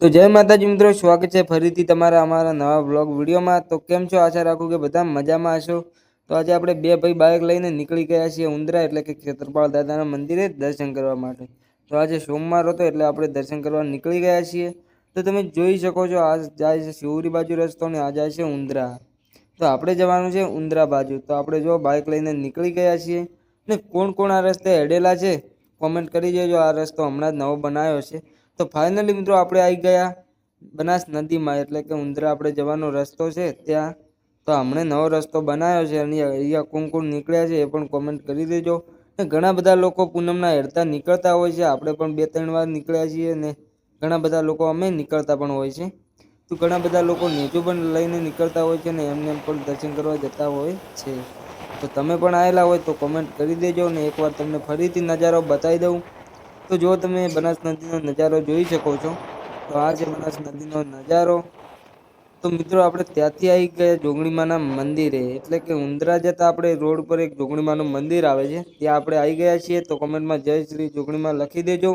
તો જય માતાજી મિત્રો, સ્વાગત છે ફરીથી તમારા અમારા નવા બ્લોગ વિડીયોમાં। તો કેમ છો? આશા રાખું કે બધા મજામાં હશો। તો આજે આપણે બે ભાઈ બાઇક લઈને નીકળી ગયા છીએ ઉંદરા એટલે કે ખેતરપાળ દાદાના મંદિરે દર્શન કરવા માટે। તો આજે સોમવાર હતો એટલે આપણે દર્શન કરવા નીકળી ગયા છીએ। તો તમે જોઈ શકો છો આ જાય છે શિવરી બાજુ રસ્તો ને આ જાય છે ઉંદરા। તો આપણે જવાનું છે ઉંદરા બાજુ। તો આપણે જો બાઇક લઈને નીકળી ગયા છીએ ને કોણ કોણ આ રસ્તે હેડેલા છે કોમેન્ટ કરી દેજો। આ રસ્તો હમણાં જ નવો બનાવ્યો છે। તો ફાઇનલી મિત્રો આપણે આવી ગયા બનાસ નદીમાં એટલે કે ઉંદરા આપણે જવાનો રસ્તો છે ત્યાં। તો હમણે નવો રસ્તો બનાવ્યો છે અને અહીંયા કોણ કોણ નીકળ્યા છે એ પણ કોમેન્ટ કરી દેજો। ઘણા બધા લોકો પૂનમના હેડતા નીકળતા હોય છે, આપણે પણ 2-3 વાર નીકળ્યા છીએ ને ઘણા બધા લોકો અમે નીકળતા પણ હોય છે। તો ઘણા બધા લોકો નેજું પણ લઈને નીકળતા હોય છે ને એમને એમ પણ દર્શન કરવા જતા હોય છે। તો તમે પણ આવેલા હોય તો કોમેન્ટ કરી દેજો ને એકવાર તમને ફરીથી નજારો બતાવી દઉં। તો જો તમે બનાસ નદીનો નજારો જોઈ શકો છો તો આ છે બનાસ નદીનો નજારો। તો મિત્રો આપણે ત્યાંથી આવી ગયા જોગણીમાના મંદિરે એટલે કે ઉંદરા જતા આપણે રોડ પર એક જોગણીમાનું મંદિર આવે છે ત્યાં આપણે આવી ગયા છીએ। તો કોમેન્ટમાં જય શ્રી જોગણીમાં લખી દેજો।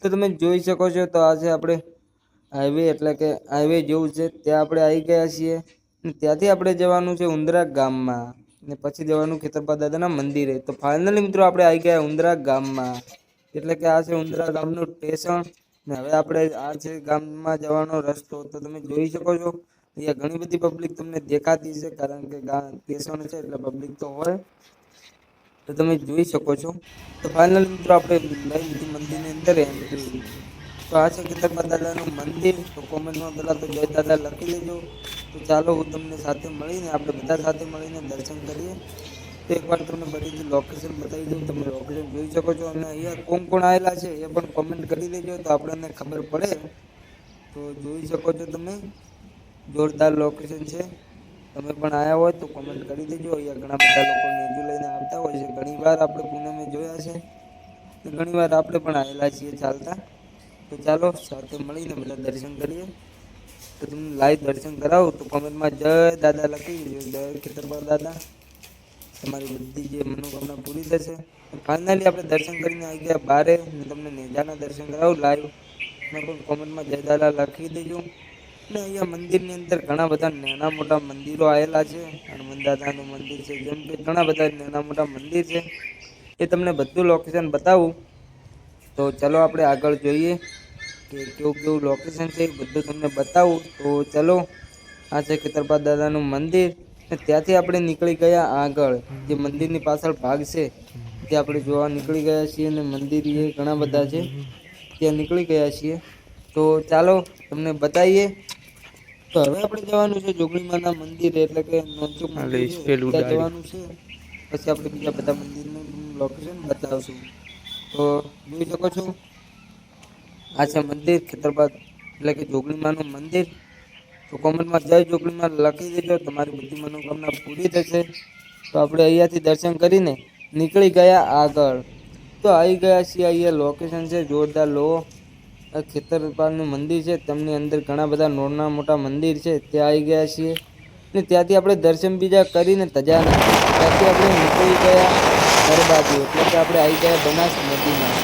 તો તમે જોઈ શકો છો તો આજે આપણે હાઈવે એટલે કે હાઈવે જેવું છે ત્યાં આપણે આવી ગયા છીએ। ત્યાંથી આપણે જવાનું છે ઉંદરા ગામમાં ને પછી જવાનું ખેતરપા દાદાના મંદિરે। તો ફાઇનલી મિત્રો આપણે આવી ગયા ઉંદરા ગામમાં એટલે કે આ છે ઉંદરા ગામનું સ્ટેશન ને હવે આપણે આ છે ગામમાં જવાનો રસ્તો। તો તમે જોઈ શકો છો અહીંયા ઘણી બધી પબ્લિક તમને દેખાતી છે કારણ કે સ્ટેશન છે એટલે પબ્લિક તો હોય। તો તમે જોઈ શકો છો તો ફાઇનલી મિત્રો આપણે લઈ લીધી મંદિરની અંદર એન્ટ્રી। તો આ છે ખેતરપા દાદાનું મંદિર। તો કોમેન્ટમાં પેલા તો જય દાદા લખી દેજો। તો ચાલો હું તમને સાથે મળીને આપણે બધા સાથે મળીને દર્શન કરીએ। તો એકવાર તમને ફરીથી લોકેશન બતાવી દઉં, તમે લોકેશન જોઈ શકો છો અને અહીંયા કોણ કોણ આવેલા છે એ પણ કોમેન્ટ કરી દેજો તો આપણને ખબર પડે। તો જોઈ શકો છો તમે જોરદાર લોકેશન છે। તમે પણ આવ્યા હોય તો કોમેન્ટ કરી દેજો। અહીંયા ઘણા બધા લોકો નેજું લઈને આવતા હોય છે, ઘણી વાર આપણે પૂનમે જોયા છે ઘણી વાર આપણે પણ આવેલા છીએ ચાલતા। તો ચાલો સાથે મળીને બધા દર્શન કરીએ। તો તમને લાઈવ દર્શન કરાવું તો કોમેન્ટમાં જય દાદા લખી દેજો, જય ખેતરપાળ દાદા। તમારી બધી જે મનોકામના પૂરી થશે। ફાઇનલી આપણે દર્શન કરીને આવી ગયા બારે। તમને નેજાના દર્શન કરાવું લાઈવ ને પણ કોમેન્ટમાં જય દાદા લખી દેજો। ને અહીંયા મંદિરની અંદર ઘણા બધા નાના મોટા મંદિરો આવેલા છે। હનુમાન દાદાનું મંદિર છે, જેમ કે ઘણા બધા નાના મોટા મંદિર છે એ તમને બધું લોકેશન બતાવું। તો ચલો આપણે આગળ જોઈએ કે કેવું કેવું લોકેશન છે એ બધું તમને બતાવું। તો ચલો આ છે ખેતરપા દાદાનું મંદિર ને ત્યાંથી આપણે નીકળી ગયા આગળ જે મંદિરની પાછળ ભાગ છે ત્યાં આપણે જોવા નીકળી ગયા છીએ અને મંદિર એ ઘણા બધા છે ત્યાં નીકળી ગયા છીએ। તો ચાલો તમને બતાવીએ। તો હવે આપણે જવાનું છે જોગણીમાના મંદિરે એટલે કે નોનચુક મંદિર છે ત્યાં જવાનું છે। પછી આપણે બીજા બધા મંદિરનું લોકેશન બતાવશું। તો જોઈ શકો છો આ છે મંદિર ખેતરપાળ એટલે કે જોગણીમાનું મંદિર। તો કોમેન્ટમાં જય જોગણીમાં લખી દેજો, તમારી બધી મનોકામના પૂરી થશે। તો આપણે અહીંયાથી દર્શન કરીને નીકળી ગયા આગળ। તો આવી ગયા છીએ અહીંયા લોકેશન છે જોરદાર લો આ ખેતરપાળનું મંદિર છે તેમની અંદર ઘણા બધા નાના મોટા મંદિર છે ત્યાં આવી ગયા છીએ। ને ત્યાંથી આપણે દર્શન બીજા કરીને તજાના ત્યાંથી આપણે નીકળી ગયા ઘર બાજુ એટલે કે આપણે આવી ગયા બનાસ નદીમાં।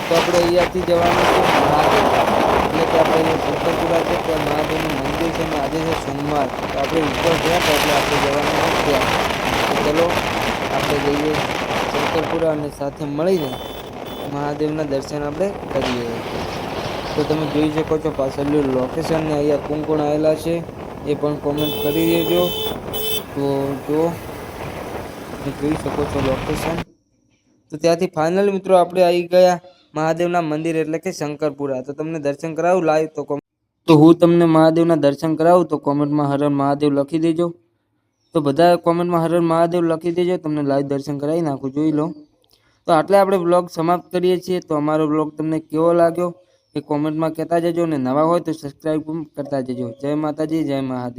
તો આપણે અહીંયાથી જવાનું છે મહાદેવ એટલે કે આપણે અહીંયા શંકરપુરા છે ત્યાં મહાદેવનું મંદિર છે અને આજે છે સોમવાર। તો આપણે ઉપર ગયા હતા એટલે આપણે જવાનું છે ત્યાં। તો ચલો આપણે જઈએ શંકરપુરા અને સાથે મળીને મહાદેવના દર્શન આપણે કરીએ। તો તમે જોઈ શકો છો પાછળનું લોકેશન ને અહીંયા કોણ કોણ આવેલા છે એ પણ કોમેન્ટ કરી દેજો। તો જો તમે જોઈ શકો છો લોકેશન। તો ત્યાંથી ફાઇનલ મિત્રો આપણે આવી ગયા મહાદેવના મંદિર એટલે કે શંકરપુરા। તો તમને દર્શન કરાવું લાઈવ તો હું તમને મહાદેવના દર્શન કરાવું તો કોમેન્ટમાં હર હર મહાદેવ લખી દેજો। તો બધા કોમેન્ટમાં હર હર મહાદેવ લખી દેજો, તમને લાઈવ દર્શન કરાવી નાખું જોઈ લો। તો આટલે આપણે બ્લોગ સમાપ્ત કરીએ છીએ। તો અમારો બ્લોગ તમને કેવો લાગ્યો એ કોમેન્ટમાં કહેતા જજો અને નવા હોય તો સબસ્ક્રાઈબ કરતા જજો। જય માતાજી, જય મહાદેવ।